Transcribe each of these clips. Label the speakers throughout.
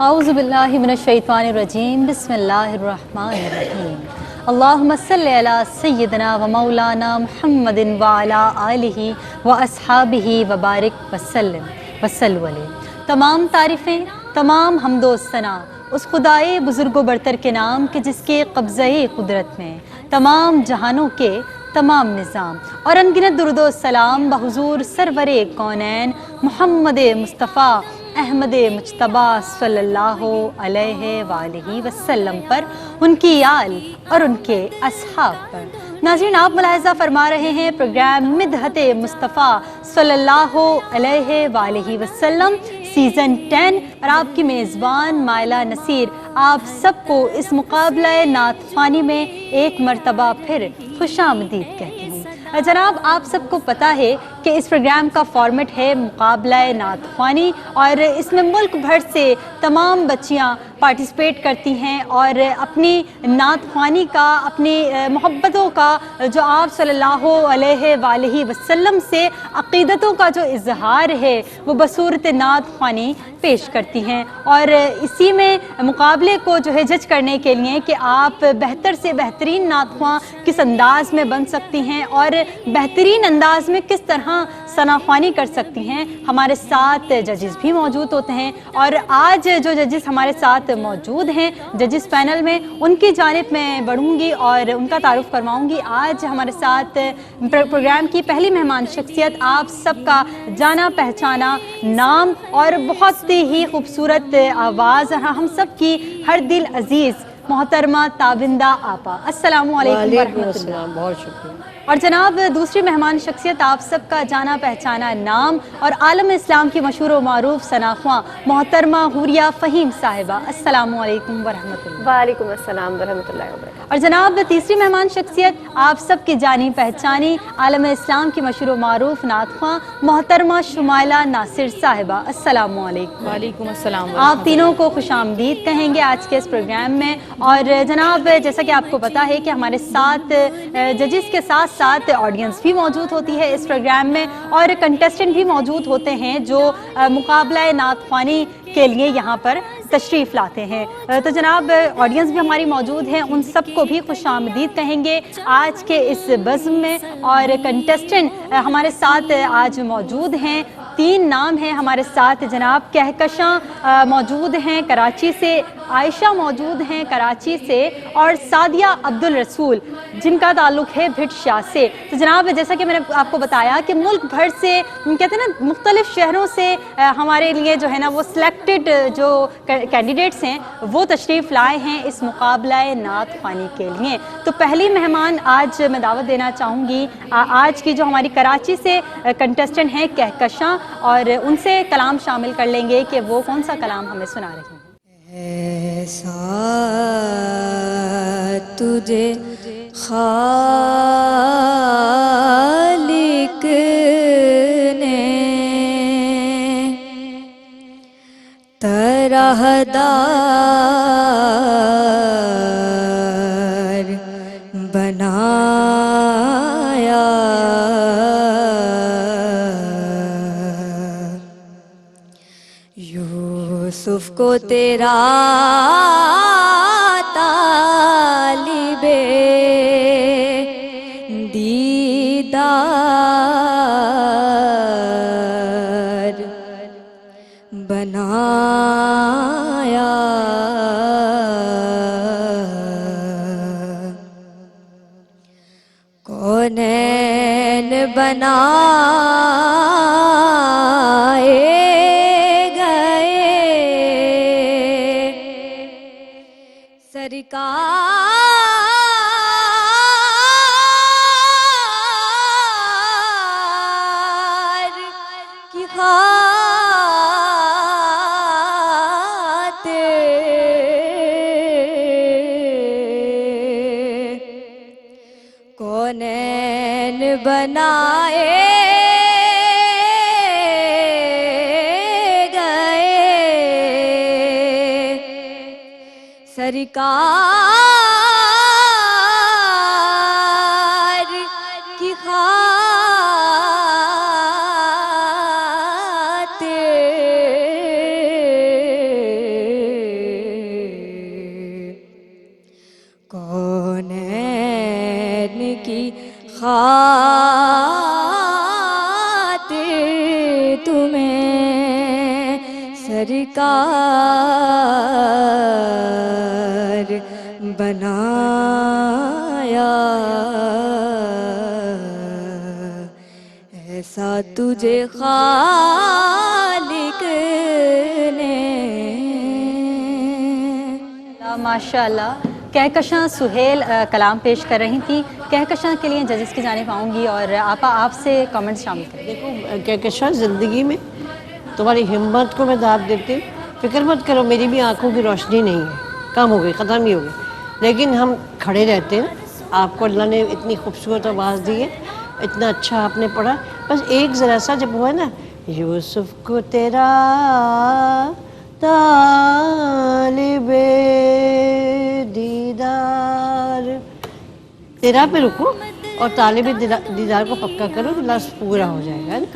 Speaker 1: اعوذ باللہ من الشیطان الرجیم بسم اللہ الرحمن الرحیم اللہم صلی علی سیدنا و مولانا محمد وعلی آلہ و اصحابہ وبارک وسلم وصلوا علیہ۔ تمام تعریفیں، تمام حمد و ثنا اس خدائے بزرگ و برتر کے نام کہ جس کے قبضۂ قدرت میں تمام جہانوں کے تمام نظام، اور انگنت درود و سلام بحضور سرور کونین محمد مصطفیٰ احمد مجتبیٰ صلی اللہ علیہ وآلہ وسلم پر، ان کی آل اور ان کے اصحاب پر۔ ناظرین، آپ ملاحظہ فرما رہے ہیں پروگرام مدحت مصطفیٰ صلی اللہ علیہ وآلہ وسلم سیزن 10، اور آپ کی میزبان مائلہ نصیر آپ سب کو اس مقابلہ نعت خوانی میں ایک مرتبہ پھر خوش آمدید کہتی ہوں۔ جناب، آپ سب کو پتہ ہے کہ اس پروگرام کا فارمیٹ ہے مقابلہ نعت خوانی، اور اس میں ملک بھر سے تمام بچیاں پارٹیسپیٹ کرتی ہیں اور اپنی نعت خوانی کا، اپنی محبتوں کا، جو آپ صلی اللہ علیہ وآلہ وسلم سے عقیدتوں کا جو اظہار ہے وہ بصورت نعت خوانی پیش کرتی ہیں، اور اسی میں مقابلے کو جو ہے جج کرنے کے لیے کہ آپ بہتر سے بہترین نعت خواں کس انداز میں بن سکتی ہیں اور بہترین انداز میں کس طرح ثنا خوانی کر سکتی ہیں، ہمارے ساتھ ججز بھی موجود ہوتے ہیں۔ اور آج جو ججز ہمارے ساتھ موجود ہیں ججز پینل میں، ان کی جانب میں بڑھوں گی اور ان کا تعارف کرواؤں گی۔ آج ہمارے ساتھ پروگرام کی پہلی مہمان شخصیت، آپ سب کا جانا پہچانا نام اور بہت ہی خوبصورت آواز، ہم سب کی ہر دل عزیز محترمہ تابندہ آپا، السلام علیکم ورحمۃ اللہ۔
Speaker 2: بہت شکریہ۔
Speaker 1: اور جناب دوسری مہمان شخصیت، آپ سب کا جانا پہچانا نام اور عالم اسلام کی مشہور و معروف ثنا خواں محترمہ حوریہ فہیم صاحبہ، السلام علیکم ورحمۃ اللہ۔
Speaker 2: وعلیکم السلام ورحمۃ اللہ وبرکاتہ۔
Speaker 1: اور جناب تیسری مہمان شخصیت، آپ سب کی جانی پہچانی عالم اسلام کی مشہور و معروف نعت خواں محترمہ شمائلہ ناصر صاحبہ، السلام علیکم۔
Speaker 3: وعلیکم السلام۔
Speaker 1: آپ تینوں کو خوش آمدید کہیں گے آج کے اس پروگرام میں۔ اور جناب جیسا کہ آپ کو پتہ ہے کہ ہمارے ساتھ ججز کے ساتھ ساتھ آڈینس بھی موجود ہوتی ہے اس پروگرام میں، اور کنٹیسٹنٹ بھی موجود ہوتے ہیں جو مقابلہ نعت خوانی کے لیے یہاں پر تشریف لاتے ہیں۔ تو جناب آڈینس بھی ہماری موجود ہیں، ان سب کو بھی خوش آمدید کہیں گے آج کے اس بزم میں۔ اور کنٹیسٹنٹ ہمارے ساتھ آج موجود ہیں، 3 نام ہیں ہمارے ساتھ۔ جناب کہکشاں موجود ہیں کراچی سے، عائشہ موجود ہیں کراچی سے، اور سعدیہ عبدالرسول جن کا تعلق ہے بھٹ شاہ سے۔ تو جناب جیسا کہ میں نے آپ کو بتایا کہ ملک بھر سے، کہتے ہیں نا مختلف شہروں سے ہمارے لیے جو ہے نا وہ سلیکٹڈ جو کینڈیڈیٹس ہیں وہ تشریف لائے ہیں اس مقابلہ نعت خوانی کے لیے۔ تو پہلی مہمان آج میں دعوت دینا چاہوں گی آج کی جو ہماری کراچی سے کنٹیسٹنٹ ہیں کہکشاں، اور ان سے کلام شامل کر لیں گے کہ وہ کون سا کلام ہمیں سنا رہی ہیں۔
Speaker 4: ایسا تجھے خالق نے طرح دار بنایا، یوسف کو تیرا طالب دیدار بنایا، کونین بنائے گئے سرکار کی خاطر، کونین بنائے گئے سرکار کی خاطر، کونین کی خاطر تمہیں سرکار بنایا، ایسا تجھے خالق نے۔
Speaker 1: ماشاء اللہ کہکشاں سہیل کلام پیش کر رہی تھیں۔ کہکشاں کے لیے ججز کی جانب آؤں گی اور آپا آپ سے کامنٹس شامل کریں۔
Speaker 3: دیکھو کہکشاں، زندگی میں تمہاری ہمت کو میں داد دیتی ہوں، فکر مت کرو میری بھی آنکھوں کی روشنی نہیں ہے، کم ہو گئی، ختم ہی ہو گئی، لیکن ہم کھڑے رہتے ہیں۔ آپ کو اللہ نے اتنی خوبصورت آواز دی ہے، اتنا اچھا آپ نے پڑھا، بس ایک ذرا سا جب ہوا نا یوسف کو تیرا طالب دیدار، تیرا پہ رکو اور طالب دیدار کو پکا کرو تو لفظ پورا ہو جائے گا نا۔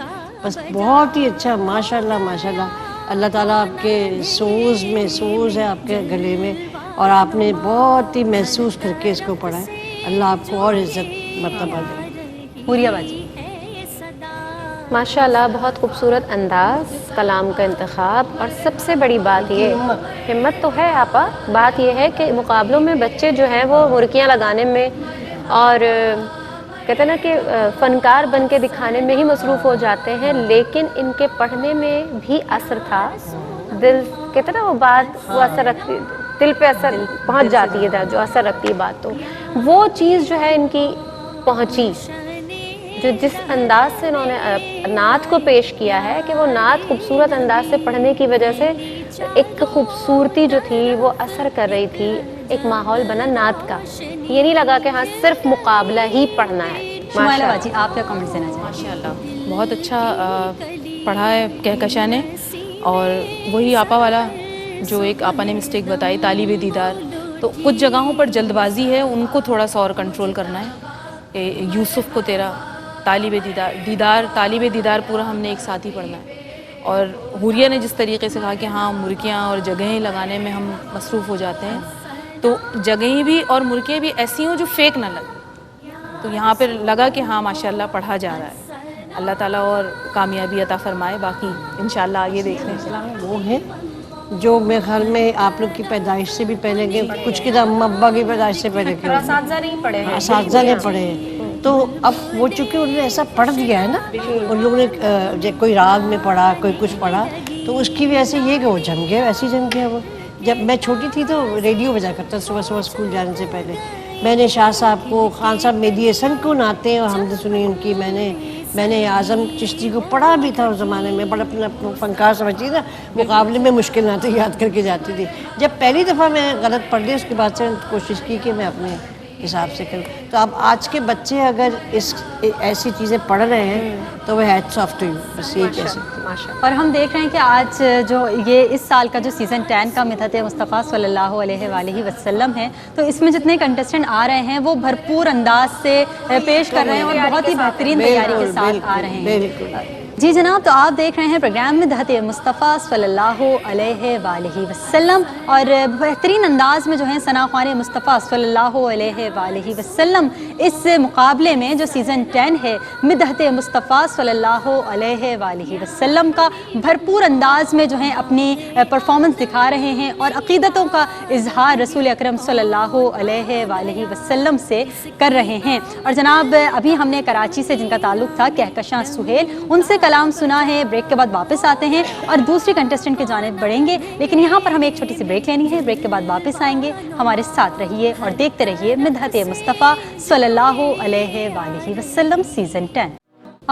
Speaker 3: بس بہت ہی اچھا، ماشاءاللہ ماشاءاللہ، اللہ تعالیٰ آپ کے سوز میں سوز ہے آپ کے گلے میں، اور آپ نے بہت ہی محسوس کر کے اس کو پڑھا ہے۔ اللہ آپ کو اور عزت مرتبہ دے۔
Speaker 1: حوریہ باجی۔
Speaker 2: ماشاءاللہ بہت خوبصورت انداز، کلام کا انتخاب، اور سب سے بڑی بات یہ ہمت تو ہے آپا، بات یہ ہے کہ مقابلوں میں بچے جو ہیں وہ مرکیاں لگانے میں اور کہتے ہیں نا کہ فنکار بن کے دکھانے میں ہی مصروف ہو جاتے ہیں، لیکن ان کے پڑھنے میں بھی اثر تھا۔ دل کہتے ہیں نا وہ بات، وہ اثر رکھتی، دل پہ اثر پہنچ جاتی ہے، جو اثر رکھتی ہے بات، تو وہ چیز جو ہے ان کی پہنچی، جو جس انداز سے انہوں نے نعت کو پیش کیا ہے کہ وہ نعت خوبصورت انداز سے پڑھنے کی وجہ سے ایک خوبصورتی جو تھی وہ اثر کر رہی تھی، ایک ماحول بنا نعت کا، یہ نہیں لگا کہ ہاں صرف مقابلہ ہی پڑھنا ہے۔
Speaker 1: شمائلہ باجی آپ کیا کامنٹس دینا چاہیں؟
Speaker 5: ماشاءاللہ بہت اچھا پڑھا ہے کہکشاں نے، اور وہی آپا والا جو ایک آپا نے مسٹیک بتائی طالب دیدار، تو کچھ جگہوں پر جلد بازی ہے، ان کو تھوڑا سا اور کنٹرول کرنا ہے کہ یوسف کو تیرا طالب طالب دیدار پورا ہم نے ایک ساتھ ہی پڑھنا ہے۔ اور حوریہ نے جس طریقے سے کہا کہ ہاں مرکیاں اور جگہیں لگانے میں ہم مصروف ہو جاتے ہیں، تو جگہیں بھی اور مرکیاں بھی ایسی ہوں جو فیک نہ لگیں، تو یہاں پہ لگا کہ ہاں ماشاءاللہ پڑھا جا رہا ہے۔ اللہ تعالیٰ اور کامیابی عطا فرمائے، باقی انشاءاللہ آگے دیکھتے ہیں۔
Speaker 3: وہ ہے جو میرے خیال میں آپ لوگ کی پیدائش سے بھی پہلے کے کچھ کتاب ابا کی پیدائش سے پہلے کے
Speaker 2: اساتذہ نہیں پڑھے ہیں،
Speaker 3: اساتذہ نے پڑھے ہیں، تو اب وہ چونکہ انہوں نے ایسا پڑھ دیا ہے نا، ان لوگوں نے کوئی راگ میں پڑھا، کوئی کچھ پڑھا، تو اس کی وجہ سے یہ کہ وہ جم گیا، ایسی جم گیا وہ۔ جب میں چھوٹی تھی تو ریڈیو بجا کرتا صبح صبح اسکول جانے سے پہلے، میں نے شاہ صاحب کو، خان صاحب مہدی حسن کو نعتیں اور حمد سنی ان کی، میں نے اعظم چشتی کو پڑھا بھی تھا اس زمانے میں، بڑا اپنا فنکار سمجھتی تھا، مقابلے میں مشکل نعتیں یاد کر کے جاتی تھی۔ جب پہلی دفعہ میں غلط پڑھ لی، اس کے بعد سے کوشش کی کہ میں اپنے حساب سے کروں۔ تو اب آج کے بچے اگر ایسی چیزیں پڑھ رہے ہیں تو وہ ہیٹس آف ٹو یو، بس یہ کہہ سکتے ہیں۔
Speaker 1: اور ہم دیکھ رہے ہیں کہ آج جو یہ اس سال کا جو سیزن 10 کا مدحت مصطفیٰ صلی اللہ علیہ وآلہ وسلم ہے، تو اس میں جتنے کنٹسٹنٹ آ رہے ہیں وہ بھرپور انداز سے پیش کر رہے ہیں اور بہت ہی بہترین تیاری کے ساتھ آ رہے ہیں۔ جی جناب، تو آپ دیکھ رہے ہیں پروگرام مدحت مصطفیٰ صلی اللہ علیہ وآلہ وسلم، اور بہترین انداز میں جو ہے ثنا خوان مصطفیٰ صلی اللہ علیہ وآلہ وسلم اس مقابلے میں جو سیزن 10 ہے مدحت مصطفیٰ صلی اللہ علیہ وآلہ وسلم کا بھرپور انداز میں جو ہے اپنی پرفارمنس دکھا رہے ہیں اور عقیدتوں کا اظہار رسول اکرم صلی اللہ علیہ وآلہ وسلم سے کر رہے ہیں۔ اور جناب ابھی ہم نے کراچی سے جن کا تعلق تھا کہکشاں سہیل، ان سے کلام سنا ہے، بریک کے بعد واپس آتے ہیں اور دوسری کنٹسٹنٹ کی جانب بڑھیں گے، لیکن یہاں پر ہمیں ایک چھوٹی سی بریک لینی ہے، بریک کے بعد واپس آئیں گے۔ ہمارے ساتھ رہیے اور دیکھتے رہیے مدحت مصطفیٰ صلی اللہ علیہ وآلہ وسلم سیزن 10۔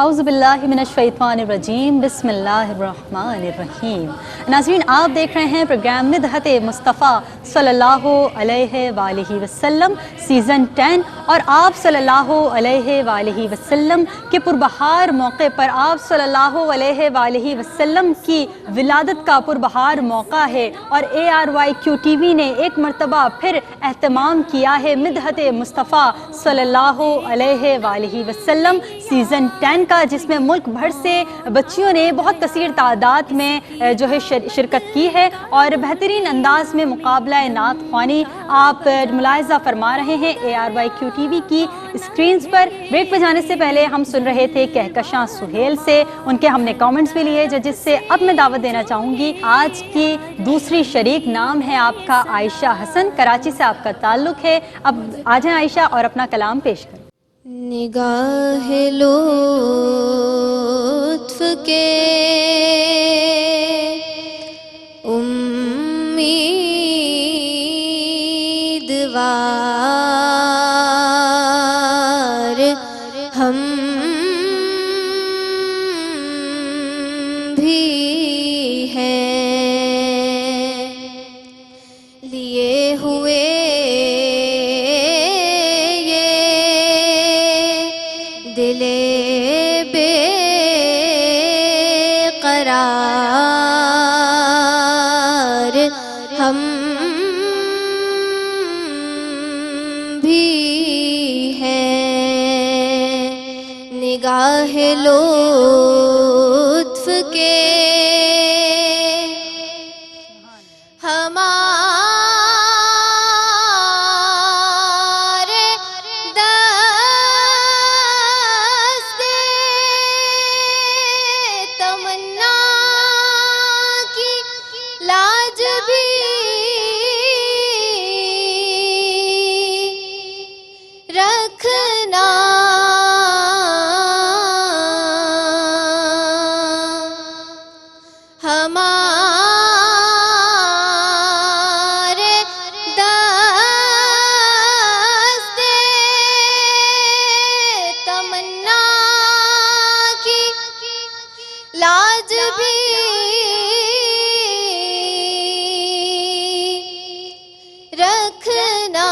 Speaker 1: اعوذ باللہ من الشیطان الرجیم، بسم اللہ الرحمن الرحیم۔ ناظرین، آپ دیکھ رہے ہیں پروگرام مدحت مصطفیٰ صلی اللہ علیہ وآلہ وسلم سیزن 10، اور آپ صلی اللہ علیہ وآلہ وسلم کے پربہار موقع پر، آپ صلی اللہ علیہ وآلہ وسلم کی ولادت کا پربہار موقع ہے، اور ARYQ-TV نے ایک مرتبہ پھر اہتمام کیا ہے مدحت مصطفیٰ صلی اللہ علیہ وآلہ وسلم سیزن 10 کا، جس میں ملک بھر سے بچیوں نے بہت کثیر تعداد میں جو ہے شرکت کی ہے اور بہترین انداز میں مقابلہ نعت خوانی آپ ملاحظہ فرما رہے ہیں ARYQ-TV کی اسکرینز پر۔ بریک پہ جانے سے پہلے ہم سن رہے تھے کہکشاں سہیل سے، ان کے ہم نے کامنٹس بھی لیے ججز سے۔ اب میں دعوت دینا چاہوں گی آج کی دوسری شریک، نام ہے آپ کا عائشہ حسن، کراچی سے آپ کا تعلق ہے۔ اب آ جائیں عائشہ اور اپنا کلام پیش کریں۔
Speaker 6: نگاہ لطف کے امیدوار ہم بھی ہیں، لیے ہوئے دل بے قرار ہم بھی ہیں، نگاہ لطف کے ہمارے دست تمنا کی لاج بھی رکھنا، ہمارے دست تمنا کی لاج بھی رکھنا،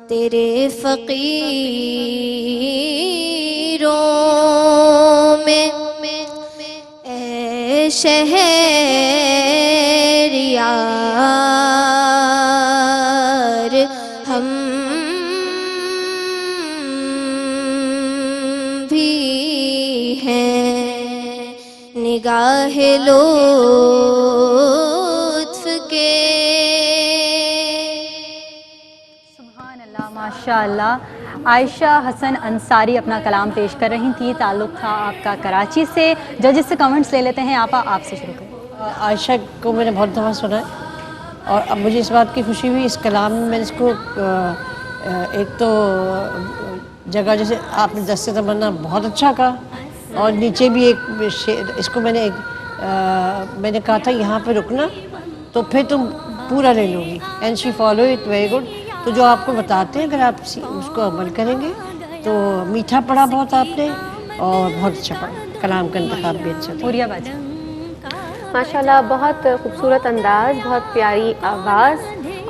Speaker 6: تیرے فقیروں میں اے شہریار ہم بھی ہیں، نگاہ لطف کے۔
Speaker 1: سبحان اللہ، ماشاء اللہ۔ عائشہ حسن انصاری اپنا کلام پیش کر رہی تھی، تعلق تھا آپ کا کراچی سے۔ ججز سے کمنٹس لے لیتے ہیں، آپ سے شروع کریں۔
Speaker 3: عائشہ کو میں نے بہت دفعہ سنا ہے اور اب مجھے اس بات کی خوشی ہوئی اس کلام میں اس کو ایک تو جگہ جیسے آپ نے دست تمنا بہت اچھا کہا اور نیچے بھی ایک اس کو میں نے کہا تھا یہاں پہ رکنا تو پھر تم پورا لے لو گی، and she follow it very good. تو جو آپ کو بتاتے ہیں اگر آپ اس کو عمل کریں گے تو میٹھا پڑھا بہت آپ نے اور بہت اچھا پڑھا، کلام کا انتخاب بھی اچھا تھا۔
Speaker 1: پوریا باجی۔
Speaker 2: ماشاءاللہ، بہت خوبصورت انداز، بہت پیاری آواز،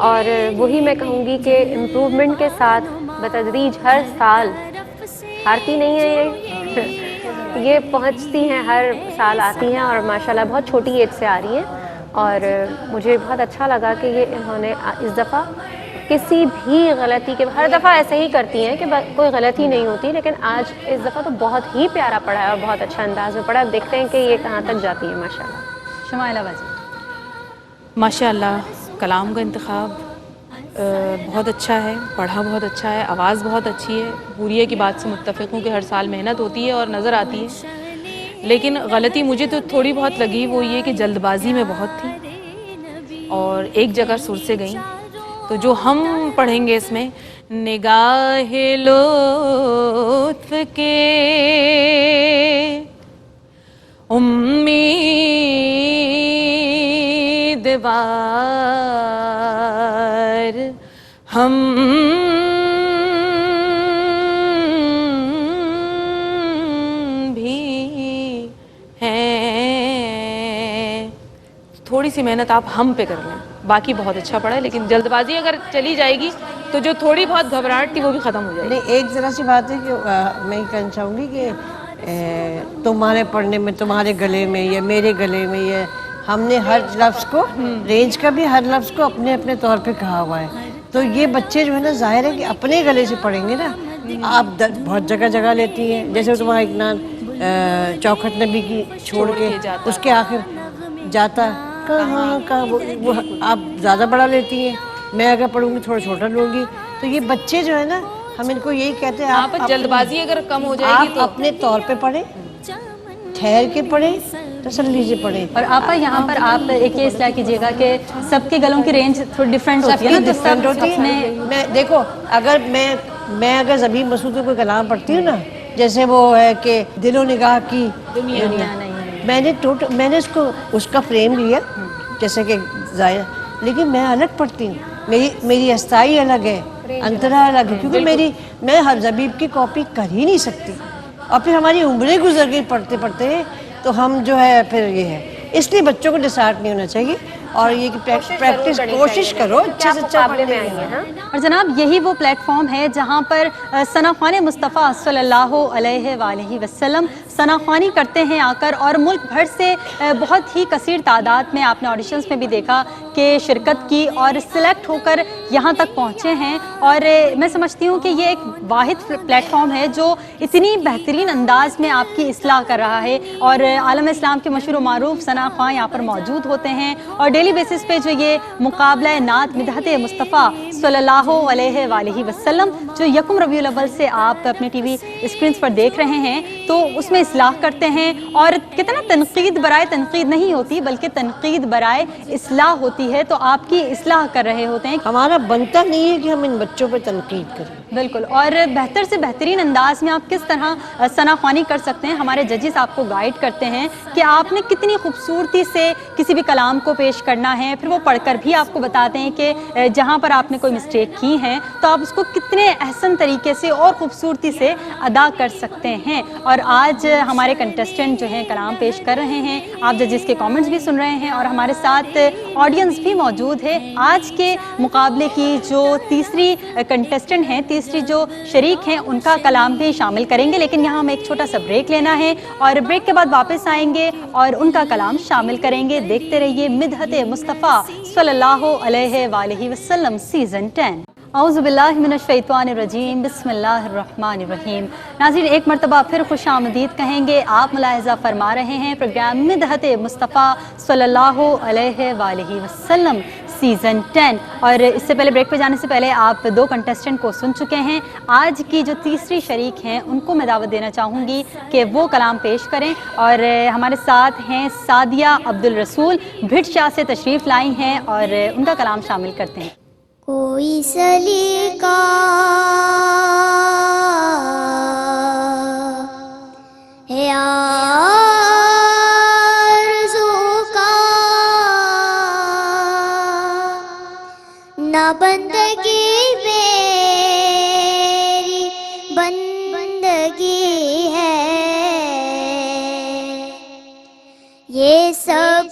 Speaker 2: اور وہی میں کہوں گی کہ امپروومنٹ کے ساتھ بتدریج ہر سال ہارتی نہیں ہے، یہ پہنچتی ہیں، ہر سال آتی ہیں اور ماشاءاللہ بہت چھوٹی ایج سے آ رہی ہیں، اور مجھے بہت اچھا لگا کہ یہ انہوں نے اس دفعہ کسی بھی غلطی کے، ہر دفعہ ایسے ہی کرتی ہیں کہ کوئی غلطی نہیں ہوتی، لیکن آج اس دفعہ تو بہت ہی پیارا پڑھا ہے اور بہت اچھا انداز میں پڑھا ہے۔ دیکھتے ہیں کہ یہ کہاں تک جاتی ہے ماشاءاللہ۔
Speaker 1: شمائلہ باجی۔
Speaker 5: ماشاءاللہ، کلام کا انتخاب بہت اچھا ہے، پڑھا بہت اچھا ہے، آواز بہت اچھی ہے۔ پوریہ کی بات سے متفق ہوں کہ ہر سال محنت ہوتی ہے اور نظر آتی ہے، لیکن غلطی مجھے تو تھوڑی بہت لگی، وہ یہ کہ جلد بازی میں بہت تھی اور ایک جگہ سر سے گئیں۔ تو جو ہم پڑھیں گے اس میں، نگاہ لطف کے امیدوار ہم بھی ہیں۔ تھوڑی سی محنت آپ ہم پہ کر لیں، باقی بہت اچھا پڑھا ہے، لیکن جلد بازی اگر چلی جائے گی تو جو تھوڑی بہت گھبراہٹ تھی وہ بھی ختم ہو جائے گی۔
Speaker 3: نہیں، ایک ذرا سی بات ہے کہ میں یہ کہنا چاہوں گی کہ تمہارے پڑھنے میں، تمہارے گلے میں یا میرے گلے میں، یہ ہم نے ہر لفظ کو، رینج کا بھی ہر لفظ کو اپنے اپنے طور پہ کہا ہوا ہے، تو تو یہ بچے جو ہے نا ظاہر ہے کہ اپنے گلے سے پڑھیں گے نا. آپ بہت جگہ جگہ لیتی ہیں, جیسے تمہارا ایک چوکھٹ نبی کی چھوڑ کے اس کے آخر جاتا کہاں وہ آپ زیادہ بڑا لیتی ہیں, میں اگر پڑھوں گی تھوڑا چھوٹا لوں گی. تو یہ بچے جو ہے نا ہم ان کو یہی کہتے ہیں
Speaker 5: آپ جلد بازی اگر کم ہو جائے گی
Speaker 3: آپ
Speaker 5: تو
Speaker 3: اپنے طور پہ پڑھیں, ٹھہر کے پڑھیں, تسلی سے پڑھیں.
Speaker 1: اور آپا یہاں پر آپ ایک یہ اصلاح کیجیے گا کہ سب کے گلوں کی رینج تھوڑی ڈفرینٹ
Speaker 3: سب
Speaker 1: ہوتی ہے
Speaker 3: کی
Speaker 1: نا, تو
Speaker 3: ڈفرینٹ
Speaker 1: سب
Speaker 3: ہوتی
Speaker 1: اپنے
Speaker 3: ہے. میں دیکھو اگر میں اگر زبین مسعود کا کوئی کلام پڑھتی ہوں نا, جیسے وہ ہے کہ دل و نگاہ کی
Speaker 1: دنیا نہیں,
Speaker 3: میں نے اس کا فریم لیا جیسے کہ ظاہر, لیکن میں الگ پڑھتی ہوں. میری استائی الگ ہے, انترا الگ ہے, کیونکہ میں ہر زبیب کی کاپی کر ہی نہیں سکتی. اور پھر ہماری عمریں گزر گئی پڑھتے پڑھتے, تو ہم جو ہے پھر یہ ہے. اس لیے بچوں کو ڈسارٹ نہیں ہونا چاہیے, اور یہ کہ پریکٹس کوشش کرو اچھے سے اچھا پڑھنے کی.
Speaker 1: اور جناب یہی وہ پلیٹ فارم ہے جہاں پر ثنا خوان مصطفیٰ صلی اللہ علیہ وآلہ وسلم ثنا خوانی کرتے ہیں آ کر, اور ملک بھر سے بہت ہی کثیر تعداد میں آپ نے آڈیشنز میں بھی دیکھا کہ شرکت کی اور سلیکٹ ہو کر یہاں تک پہنچے ہیں. اور میں سمجھتی ہوں کہ یہ ایک واحد پلیٹ فارم ہے جو اتنی بہترین انداز میں آپ کی اصلاح کر رہا ہے, اور عالم اسلام کے مشہور و معروف ثنا خواں یہاں پر موجود ہوتے ہیں, اور ڈیلی بیسس پہ جو یہ مقابلہ نعت مدحت مصطفیٰ صلی اللہ علیہ وآلہ وسلم جو یکم ربیع الاول سے آپ اپنے ٹی وی اسکرینز پر دیکھ رہے ہیں, تو اس میں اصلاح کرتے ہیں. اور کتنا تنقید برائے تنقید نہیں ہوتی, بلکہ تنقید برائے اصلاح ہوتی ہے, تو آپ کی اصلاح کر رہے ہوتے ہیں.
Speaker 3: ہمارا بنتا نہیں ہے کہ ہم ان بچوں پہ تنقید کریں.
Speaker 1: بالکل, اور بہتر سے بہترین انداز میں آپ کس طرح ثنا خوانی کر سکتے ہیں. ہمارے ججز آپ کو گائیڈ کرتے ہیں کہ آپ نے کتنی خوبصورتی سے کسی بھی کلام کو پیش کرنا ہے, پھر وہ پڑھ کر بھی آپ کو بتاتے ہیں کہ جہاں پر آپ نے کوئی مسٹیک کی ہے تو آپ اس کو کتنے احسن طریقے سے اور خوبصورتی سے ادا کر سکتے ہیں. اور آج ہمارے کنٹیسٹنٹ جو ہیں کلام پیش کر رہے ہیں, آپ ججز کے کامنٹس بھی سن رہے ہیں, اور ہمارے ساتھ آڈینس بھی موجود ہے. آج کے مقابلے کی جو تیسری کنٹیسٹنٹ ہیں, تیسری جو شریک ہیں, ان کا کلام بھی شامل کریں گے, لیکن یہاں ہمیں ایک چھوٹا سا بریک لینا ہے, اور بریک کے بعد واپس آئیں گے اور ان کا کلام شامل کریں گے. دیکھتے رہیے مدحت مصطفیٰ صلی اللہ علیہ وآلہ وسلم سیزن 10. اعوذ باللہ من الشیطان الرجیم, بسم اللہ الرحمن الرحیم. ناظرین ایک مرتبہ پھر خوش آمدید کہیں گے. آپ ملاحظہ فرما رہے ہیں پروگرام مدحت مصطفیٰ صلی اللہ علیہ وآلہ وسلم سیزن 10. اور اس سے پہلے بریک پہ جانے سے پہلے آپ دو کنٹیسٹنٹ کو سن چکے ہیں. آج کی جو تیسری شریک ہیں ان کو میں دعوت دینا چاہوں گی کہ وہ کلام پیش کریں, اور ہمارے ساتھ ہیں سعدیہ عبدالرسول بھٹ شاہ سے تشریف لائی ہیں, اور ان کا کلام شامل کرتے ہیں.
Speaker 6: کوئی سلیقہ ہے آرزو کا, نہ بندگی میری بندگی ہے, یہ سب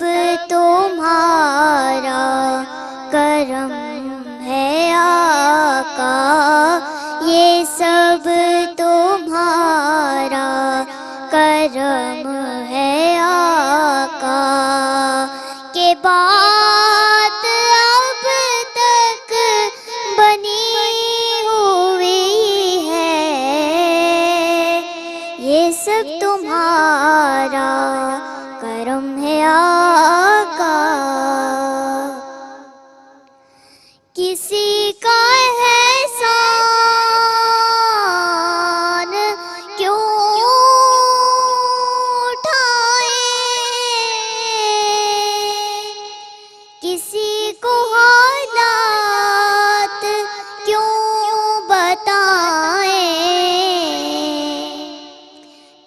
Speaker 6: تمہارا کرم ہے آقا, یہ سب تمہارا کرم ہے آقا, کہ بات اب تک بنی ہوئی ہے, یہ سب تمہارا کرم ہے آقا. کسی کا احسان کیوں اٹھائے, کسی کو حالات کیوں بتائیں,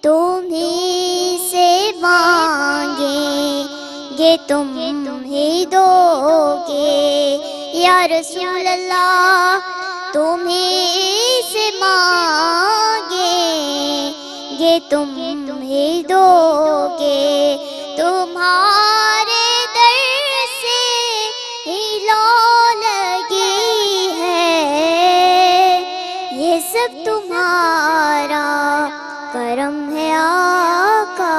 Speaker 6: تم ہی سے مانگیں گے تم ہی دو گے, یا رسول اللہ تم ہی سے مانگیں گے تم ہی دو گے, تمہارے در سے ہی لو لگی ہے, یہ سب تمہارا کرم ہے آقا.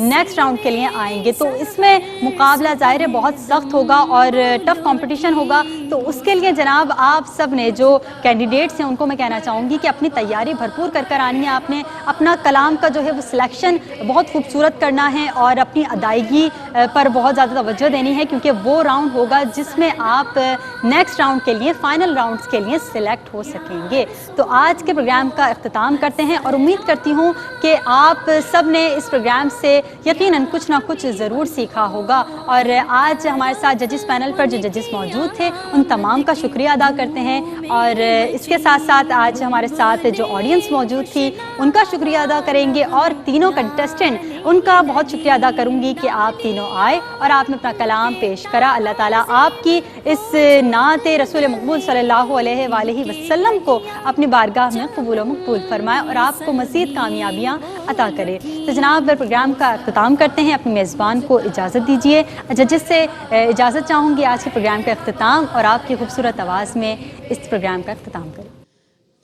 Speaker 1: نیکسٹ راؤنڈ کے لیے آئیں گے. تو اس میں مقابلہ ظاہر ہے بہت سخت ہوگا اور ٹف کمپٹیشن ہوگا. تو اس کے لیے جناب آپ سب نے جو کینڈیڈیٹس ہیں ان کو میں کہنا چاہوں گی کہ اپنی تیاری بھرپور کر کر آنی ہے. آپ نے اپنا کلام کا جو ہے وہ سلیکشن بہت خوبصورت کرنا ہے اور اپنی ادائیگی پر بہت زیادہ توجہ دینی ہے, کیونکہ وہ راؤنڈ ہوگا جس میں آپ نیکسٹ راؤنڈ کے لیے فائنل راؤنڈز کے لیے سلیکٹ ہو سکیں گے. تو آج کے پروگرام کا اختتام کرتے ہیں اور امید کرتی ہوں کہ آپ سب نے اس پروگرام سے یقیناً کچھ نہ کچھ ضرور سیکھا ہوگا. اور آج ہمارے ساتھ ججز پینل پر جو ججز موجود تھے ان تمام کا شکریہ ادا کرتے ہیں, اور اس کے ساتھ ساتھ آج ہمارے ساتھ جو آڈینس موجود تھی ان کا شکریہ ادا کریں گے, اور تینوں کنٹیسٹنٹ ان کا بہت شکریہ ادا کروں گی کہ آپ تینوں آئے اور آپ نے اپنا کلام پیش کرا. اللہ تعالیٰ آپ کی اس نعت رسول مقبول صلی اللہ علیہ وآلہ وسلم کو اپنی بارگاہ میں قبول و مقبول فرمائے اور آپ کو مزید کامیابیاں عطا کرے. تو جناب پروگرام کا اختتام کرتے ہیں, اپنے میزبان کو اجازت دیجیے. ججز سے اجازت چاہوں گی آج کے پروگرام کا اختتام, اور آپ کی خوبصورت آواز میں اس پروگرام کا اختتام کریں.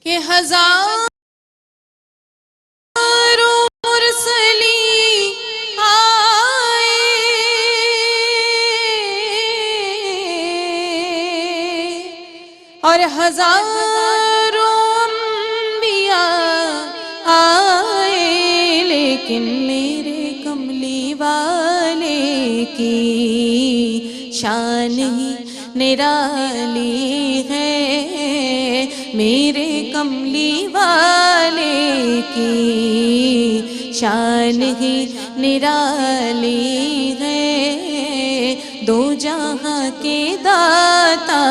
Speaker 5: کہ ہزاروں مرسلی آئے اور ہزاروں انبیاء آئے, لیکن میرے کملی والے کی شان ہی نرالی ہے, میرے کملی والے کی شان ہی نرالی ہے. دو جہاں کے داتا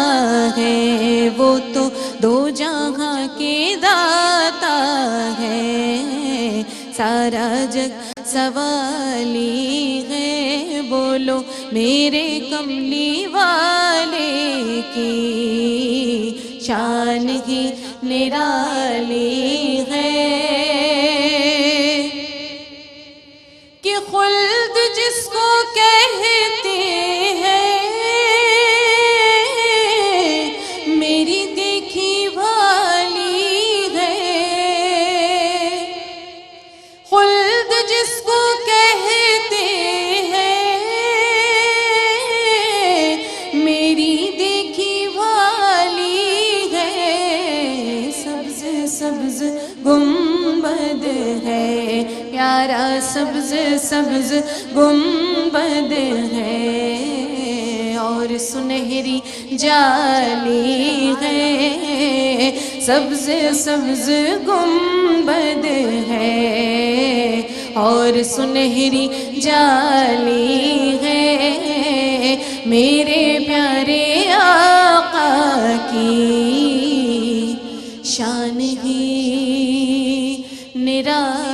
Speaker 5: ہے وہ تو دو جہاں کے داتا ہے, سارا جگ سوالی ہے, بولو میرے کملی والے کی شان ہی نرالی ہے. کہ خلد جس کو کہتے ہیں میری دیکھی بھالی ہے, خلد جس کو کہتے ہیں میری دیکھی بھالی ہے. سبز سبز گنبد ہے, پیارا سبز سبز گنبد ہے, اور سنہری جالی ہے, سبز سبز گنبد ہے اور سنہری جالی ہے, میرے پیارے آقا کی شان ہی نرالی